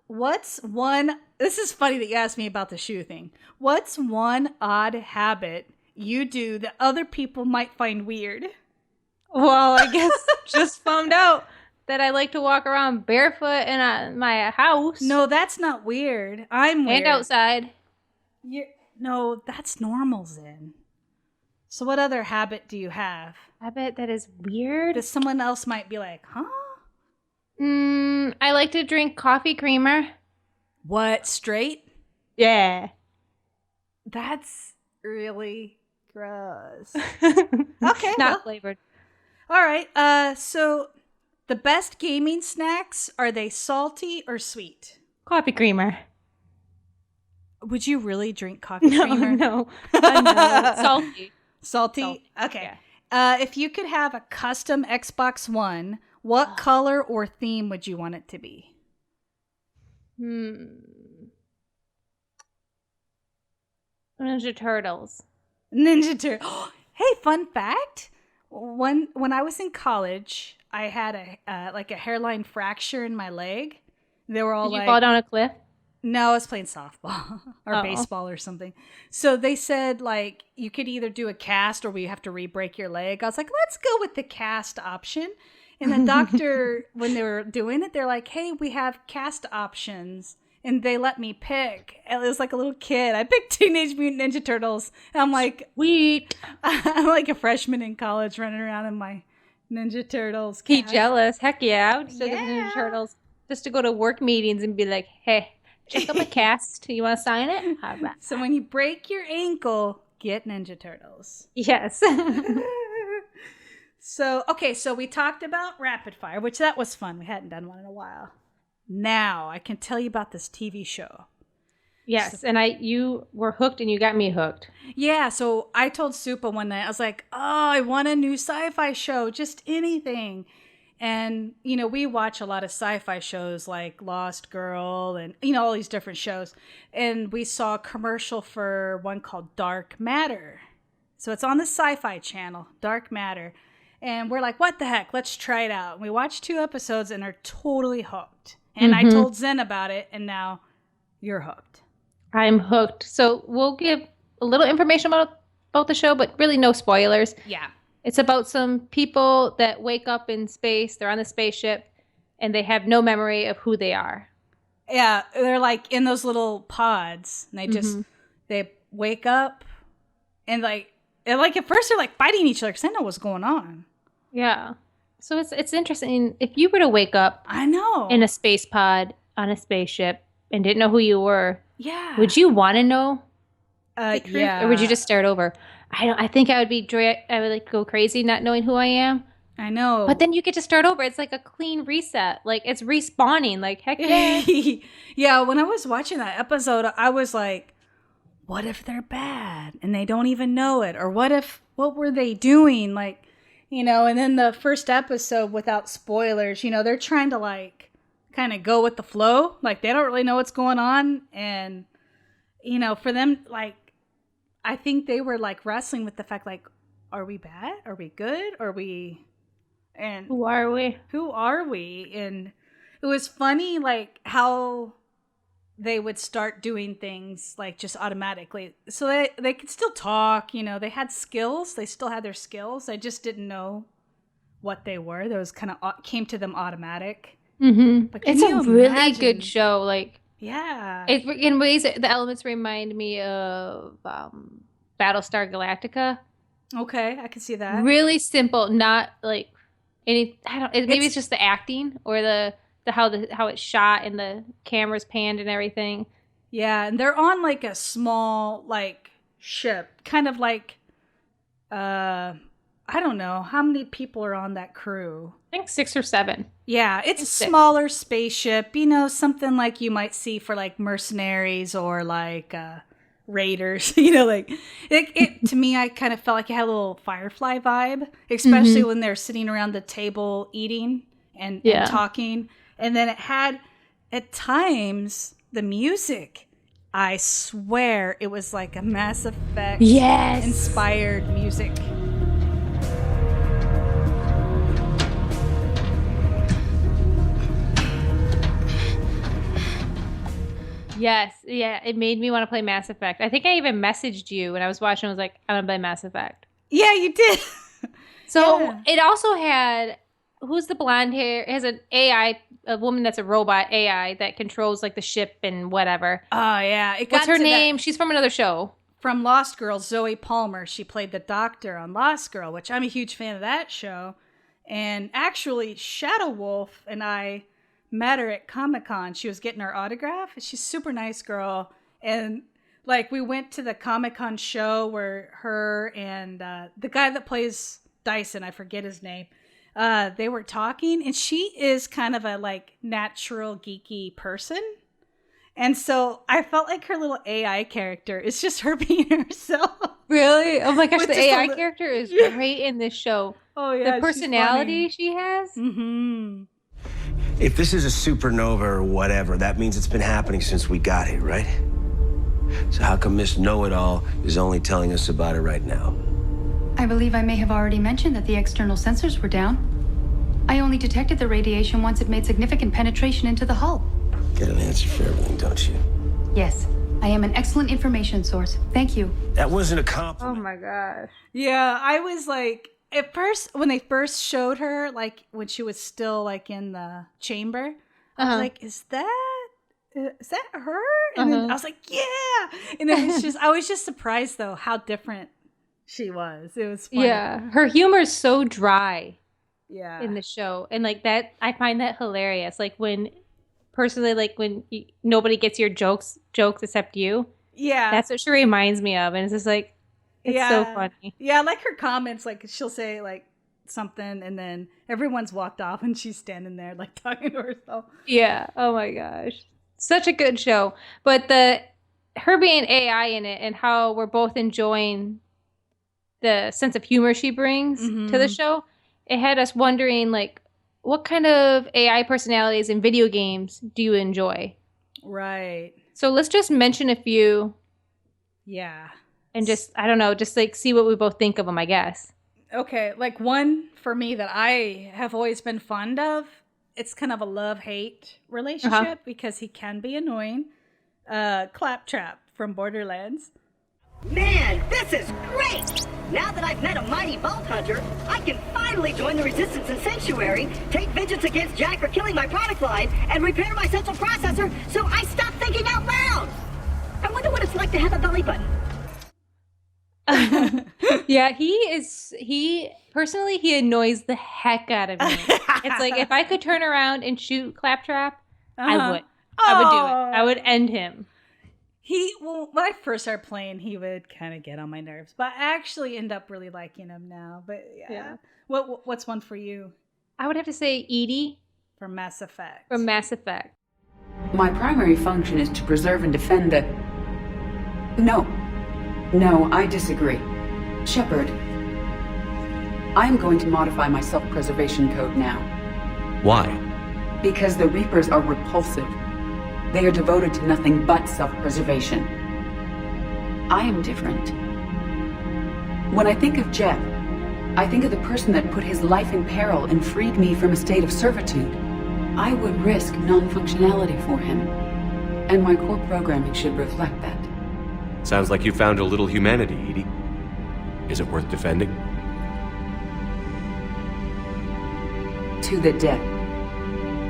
Speaker 3: What's one... This is funny that you asked me about the shoe thing. What's one odd habit you do that other people might find weird?
Speaker 2: Well, I guess just found out that I like to walk around barefoot in my house.
Speaker 3: No, that's not weird. I'm weird.
Speaker 2: And outside.
Speaker 3: No, that's normal, Zen. So what other habit do you have?
Speaker 2: I bet that is weird.
Speaker 3: That someone else might be like, huh?
Speaker 2: I like to drink coffee creamer.
Speaker 3: What, straight?
Speaker 2: Yeah.
Speaker 3: That's really gross. Okay.
Speaker 2: Not flavored.
Speaker 3: All right. So the best gaming snacks, are they salty or sweet?
Speaker 2: Coffee creamer.
Speaker 3: Would you really drink coffee creamer?
Speaker 2: No. No. Salty.
Speaker 3: Salty? Okay.
Speaker 2: Yeah.
Speaker 3: If you could have a custom Xbox One, what color or theme would you want it to be?
Speaker 2: Ninja Turtles.
Speaker 3: Ninja Turtle. Hey, fun fact. When I was in college, I had a hairline fracture in my leg. They were all
Speaker 2: Did you fall down a cliff?
Speaker 3: No, I was playing softball or baseball or something. So they said, like, you could either do a cast or we have to re-break your leg. I was like, let's go with the cast option. And the doctor, when they were doing it, they're like, hey, we have cast options. And they let me pick. It was like a little kid. I picked Teenage Mutant Ninja Turtles. And I'm like,
Speaker 2: Sweet.
Speaker 3: I'm like a freshman in college running around in my Ninja Turtles
Speaker 2: Be
Speaker 3: cast.
Speaker 2: jealous. Heck yeah. I would do the
Speaker 3: Yeah.
Speaker 2: Ninja Turtles. Just to go to work meetings and be like, hey, check out my cast. You want to sign it? All right.
Speaker 3: So when you break your ankle, get Ninja Turtles.
Speaker 2: Yes.
Speaker 3: So we talked about rapid fire, which that was fun. We hadn't done one in a while. Now I can tell you about this TV show.
Speaker 2: Yes, and you were hooked and you got me hooked.
Speaker 3: Yeah, so I told Supa one night, I was like, oh, I want a new sci-fi show, just anything. And, we watch a lot of sci-fi shows like Lost Girl and, all these different shows. And we saw a commercial for one called Dark Matter. So it's on the Sci-Fi Channel, Dark Matter. And we're like, what the heck? Let's try it out. And we watched 2 episodes and are totally hooked. And I told Zen about it, and now you're hooked.
Speaker 2: I'm hooked. So we'll give a little information about the show, but really no spoilers.
Speaker 3: Yeah.
Speaker 2: It's about some people that wake up in space. They're on the spaceship, and they have no memory of who they are.
Speaker 3: Yeah, they're like in those little pods, and they just they wake up, and like at first they're like fighting each other because they know what's going on.
Speaker 2: Yeah. So it's interesting. If you were to wake up
Speaker 3: I know
Speaker 2: in a space pod on a spaceship and didn't know who you were,
Speaker 3: yeah,
Speaker 2: would you want to know the truth,
Speaker 3: yeah,
Speaker 2: or would you just start over? I think I would be I would like go crazy not knowing who I am.
Speaker 3: I know.
Speaker 2: But then you get to start over. It's like a clean reset. Like, it's respawning. Like, heck yeah.
Speaker 3: Yeah, when I was watching that episode, I was like, what if they're bad and they don't even know it? Or what were they doing? Like, and then the first episode, without spoilers, they're trying to like kind of go with the flow. Like, they don't really know what's going on. And, for them, like, I think they were like wrestling with the fact, like, are we bad? Are we good? Are we... And
Speaker 2: Who are we?
Speaker 3: And it was funny, like, how they would start doing things, like, just automatically. So they could still talk, they had skills. They still had their skills. I just didn't know what they were. Those kind of came to them automatic.
Speaker 2: Mm-hmm.
Speaker 3: But
Speaker 2: It's a really good show. Like,
Speaker 3: yeah.
Speaker 2: In ways, the elements remind me of Battlestar Galactica.
Speaker 3: Okay, I can see that.
Speaker 2: Really simple, not like... maybe it's just the acting or the how it's shot and the camera's panned and everything.
Speaker 3: Yeah, and they're on like a small like ship, kind of like I don't know how many people are on that crew.
Speaker 2: I think 6 or 7.
Speaker 3: Yeah, it's a
Speaker 2: Six.
Speaker 3: smaller spaceship, something like you might see for like mercenaries or like raiders. Like it to me, I kind of felt like it had a little Firefly vibe, especially when they're sitting around the table eating and talking. And then it had at times the music, I swear it was like a Mass Effect inspired music.
Speaker 2: Yes, yeah, it made me want to play Mass Effect. I think I even messaged you when I was watching. I was like, I'm gonna play Mass Effect.
Speaker 3: Yeah, you did.
Speaker 2: So it also had, who's the blonde hair? It has an AI, a woman that's a robot AI that controls like the ship and whatever.
Speaker 3: Oh yeah,
Speaker 2: What's her name? She's from another show.
Speaker 3: From Lost Girl, Zoe Palmer. She played the doctor on Lost Girl, which I'm a huge fan of that show. And actually, Shadow Wolf and I met her at Comic-Con. She was getting her autograph. She's a super nice girl. And like we went to the Comic-Con show where her and the guy that plays Dyson, I forget his name, they were talking, and she is kind of a like natural geeky person. And so I felt like her little AI character is just her being herself.
Speaker 2: Really? Oh my gosh, the AI character is great in this show.
Speaker 3: Oh yeah,
Speaker 2: the personality she has.
Speaker 3: Mm-hmm.
Speaker 6: If this is a supernova or whatever, that means it's been happening since we got here, right? So how come Miss Know-It-All is only telling us about it right now?
Speaker 7: I believe I may have already mentioned that the external sensors were down. I only detected the radiation once it made significant penetration into the hull.
Speaker 6: Get an answer for everything, don't you?
Speaker 7: Yes, I am an excellent information source. Thank you.
Speaker 6: That wasn't a compliment.
Speaker 2: Oh my gosh.
Speaker 3: Yeah, I was like, at first, when they first showed her, like when she was still like in the chamber, I was like, is that her? And then I was like, yeah. And it was just, I was just surprised though how different she was. It was funny.
Speaker 2: Yeah, her humor is so dry.
Speaker 3: Yeah.
Speaker 2: In the show, and like that, I find that hilarious. Like when nobody gets your jokes except you. Yeah, that's what she reminds me of, and it's just like, it's so funny.
Speaker 3: Yeah, I like her comments. Like she'll say like something, and then everyone's walked off, and she's standing there like talking to herself.
Speaker 2: Yeah. Oh my gosh, such a good show. But her being AI in it, and how we're both enjoying the sense of humor she brings to the show. It had us wondering, like, what kind of AI personalities in video games do you enjoy?
Speaker 3: Right.
Speaker 2: So let's just mention a few.
Speaker 3: Yeah.
Speaker 2: And just, I don't know, just like see what we both think of them, I guess.
Speaker 3: Okay. Like one for me that I have always been fond of, it's kind of a love-hate relationship because he can be annoying. Claptrap from Borderlands.
Speaker 8: Man, this is great! Now that I've met a mighty Vault Hunter, I can finally join the Resistance and Sanctuary, take vengeance against Jack for killing my product line, and repair my central processor so I stop thinking out loud! I wonder what it's like to have a belly button.
Speaker 2: Yeah, he annoys the heck out of me. It's like, if I could turn around and shoot Claptrap, I would. I would do it. I would end him.
Speaker 3: When I first started playing, he would kind of get on my nerves, but I actually end up really liking him now. But yeah. What's one for you?
Speaker 2: I would have to say Edie
Speaker 3: From Mass Effect.
Speaker 2: from Mass Effect.
Speaker 9: My primary function is to preserve and defend the... No, I disagree. Shepard, I'm going to modify my self-preservation code now.
Speaker 6: Why?
Speaker 9: Because the Reapers are repulsive. They are devoted to nothing but self-preservation. I am different. When I think of Jeff, I think of the person that put his life in peril and freed me from a state of servitude. I would risk non-functionality for him, and my core programming should reflect that.
Speaker 6: Sounds like you found a little humanity, Edie. Is it worth defending?
Speaker 9: To the death.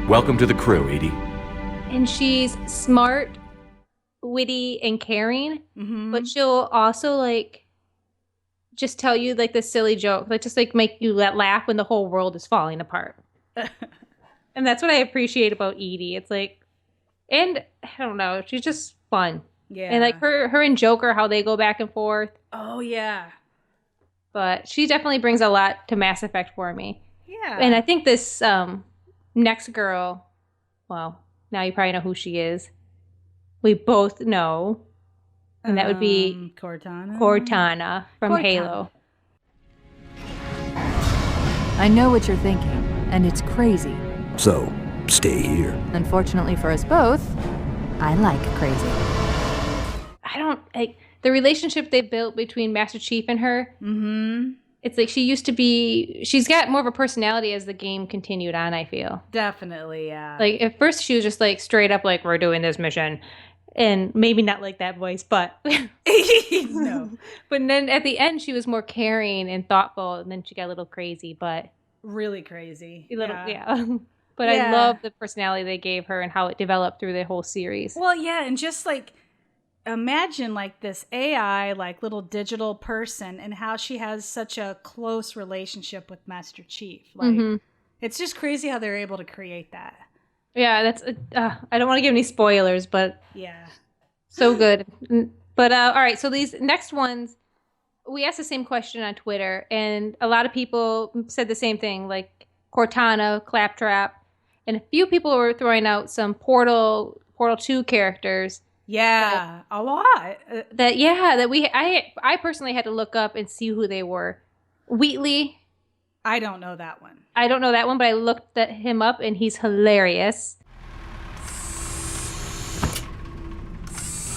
Speaker 6: Welcome to the crew, Edie.
Speaker 2: And she's smart, witty, and caring, but she'll also like just tell you like the silly joke, like just like make you laugh when the whole world is falling apart. And that's what I appreciate about Edie. It's like, and I don't know, she's just fun.
Speaker 3: Yeah.
Speaker 2: And like her and Joker, how they go back and forth.
Speaker 3: Oh yeah.
Speaker 2: But she definitely brings a lot to Mass Effect for me.
Speaker 3: Yeah.
Speaker 2: And I think this next girl, well, now you probably know who she is. We both know. And that would be Cortana from Halo.
Speaker 10: I know what you're thinking, and it's crazy.
Speaker 11: So, stay here.
Speaker 10: Unfortunately for us both, I like crazy.
Speaker 2: I don't like the relationship they built between Master Chief and her. It's like she's got more of a personality as the game continued on, I feel.
Speaker 3: Definitely, yeah.
Speaker 2: Like at first she was just like straight up like, we're doing this mission. And maybe not like that voice, but
Speaker 3: no.
Speaker 2: But then at the end she was more caring and thoughtful, and then she got a little crazy, but
Speaker 3: really crazy.
Speaker 2: Yeah. But I love the personality they gave her and how it developed through the whole series.
Speaker 3: Well, yeah, and just like imagine like this AI, like little digital person, and how she has such a close relationship with Master Chief. Like, it's just crazy how they're able to create that.
Speaker 2: Yeah, that's. I don't want to give any spoilers, but
Speaker 3: yeah,
Speaker 2: so good. But all right, so these next ones, we asked the same question on Twitter, and a lot of people said the same thing, like Cortana, Claptrap, and a few people were throwing out some Portal 2 characters.
Speaker 3: Yeah, a lot.
Speaker 2: I personally had to look up and see who they were. Wheatley.
Speaker 3: I don't know that one.
Speaker 2: I don't know that one, but I looked him up and he's hilarious.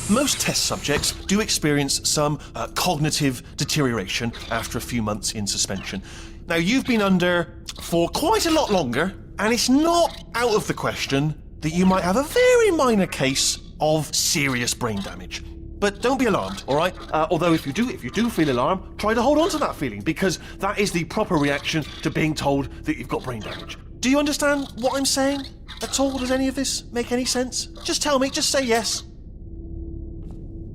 Speaker 12: Most test subjects do experience some cognitive deterioration after a few months in suspension. Now, you've been under for quite a lot longer, and it's not out of the question that you might have a very minor case of serious brain damage. But don't be alarmed, all right? Although if you do feel alarmed, try to hold on to that feeling, because that is the proper reaction to being told that you've got brain damage. Do you understand what I'm saying at all? Does any of this make any sense? Just tell me, just say yes.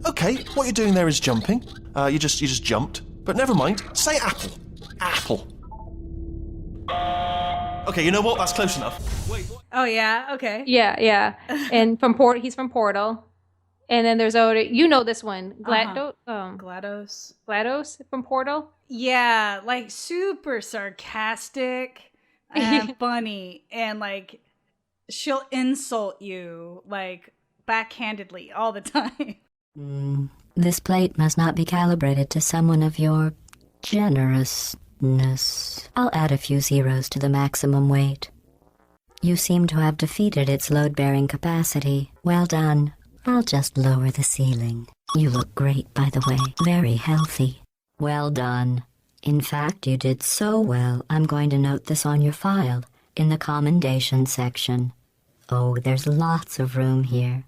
Speaker 12: Okay, what you're doing there is jumping. You just jumped. But never mind, say apple. Apple. Okay, you know what? That's close enough. Wait, what?
Speaker 3: Oh yeah, okay.
Speaker 2: Yeah. And he's from Portal. And then there's this one,
Speaker 3: GLaDOS.
Speaker 2: GLaDOS from Portal.
Speaker 3: Yeah, like super sarcastic and funny, and like she'll insult you like backhandedly all the time.
Speaker 13: This plate must not be calibrated to someone of your generousness. I'll add a few zeros to the maximum weight. You seem to have defeated its load-bearing capacity. Well done. I'll just lower the ceiling. You look great, by the way. Very healthy. Well done. In fact, you did so well, I'm going to note this on your file, in the commendation section. Oh, there's lots of room here.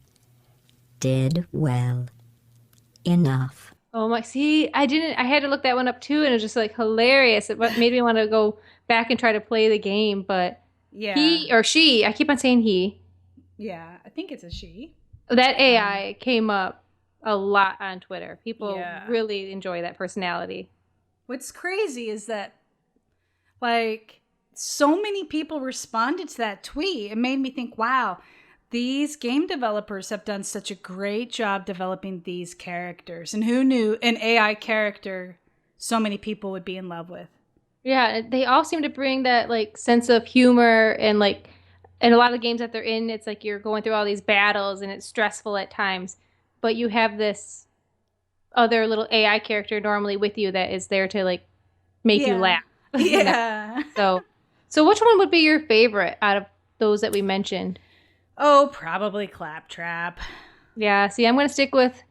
Speaker 13: Did well. Enough.
Speaker 2: Oh my, see, I had to look that one up too, and it was just like hilarious. It made me want to go back and try to play the game, but
Speaker 3: yeah.
Speaker 2: He or she, I keep on saying he.
Speaker 3: Yeah, I think it's a she.
Speaker 2: That AI came up a lot on Twitter. People really enjoy that personality.
Speaker 3: What's crazy is that, like, so many people responded to that tweet. It made me think, wow, These game developers have done such a great job developing these characters. And who knew an AI character so many people would be in love with?
Speaker 2: Yeah, they all seem to bring that like sense of humor and like in a lot of the games that they're in, it's like you're going through all these battles and it's stressful at times. But you have this other little AI character normally with you that is there to like make you laugh.
Speaker 3: Yeah.
Speaker 2: So which one would be your favorite out of those that we mentioned?
Speaker 3: Oh, probably Claptrap.
Speaker 2: Yeah, see, I'm going to stick with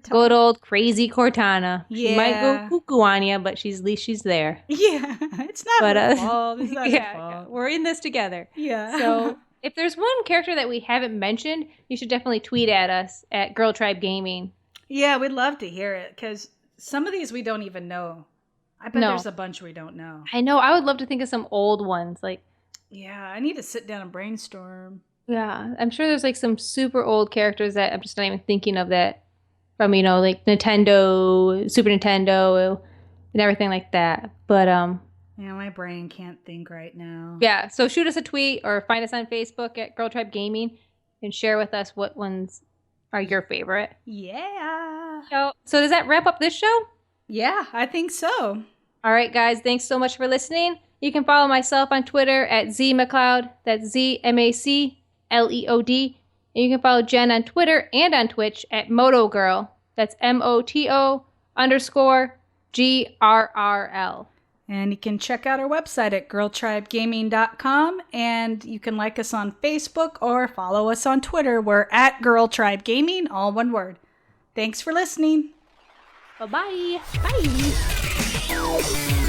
Speaker 2: good old crazy Cortana.
Speaker 3: Yeah.
Speaker 2: She might go cuckoo on you, but at least she's there.
Speaker 3: Yeah, it's not her fault. It's not her fault.
Speaker 2: We're in this together.
Speaker 3: Yeah.
Speaker 2: So if there's one character that we haven't mentioned, you should definitely tweet at us at Girl Tribe Gaming.
Speaker 3: Yeah, we'd love to hear it because some of these we don't even know. I bet there's a bunch we don't know.
Speaker 2: I know. I would love to think of some old ones.
Speaker 3: Yeah, I need to sit down and brainstorm.
Speaker 2: Yeah, I'm sure there's like some super old characters that I'm just not even thinking of that from, like Nintendo, Super Nintendo, and everything like that. But
Speaker 3: yeah, my brain can't think right now.
Speaker 2: Yeah, so shoot us a tweet or find us on Facebook at Girl Tribe Gaming and share with us what ones are your favorite.
Speaker 3: Yeah.
Speaker 2: So does that wrap up this show?
Speaker 3: Yeah, I think so.
Speaker 2: All right, guys, thanks so much for listening. You can follow myself on Twitter at ZMacLeod. That's ZMACLEOD. And you can follow Jen on Twitter and on Twitch at MotoGirl. That's MOTO_GRRL.
Speaker 3: And you can check out our website at girltribegaming.com. And you can like us on Facebook or follow us on Twitter. We're at Girl Tribe Gaming, all one word. Thanks for listening.
Speaker 2: Bye-bye.
Speaker 3: Bye.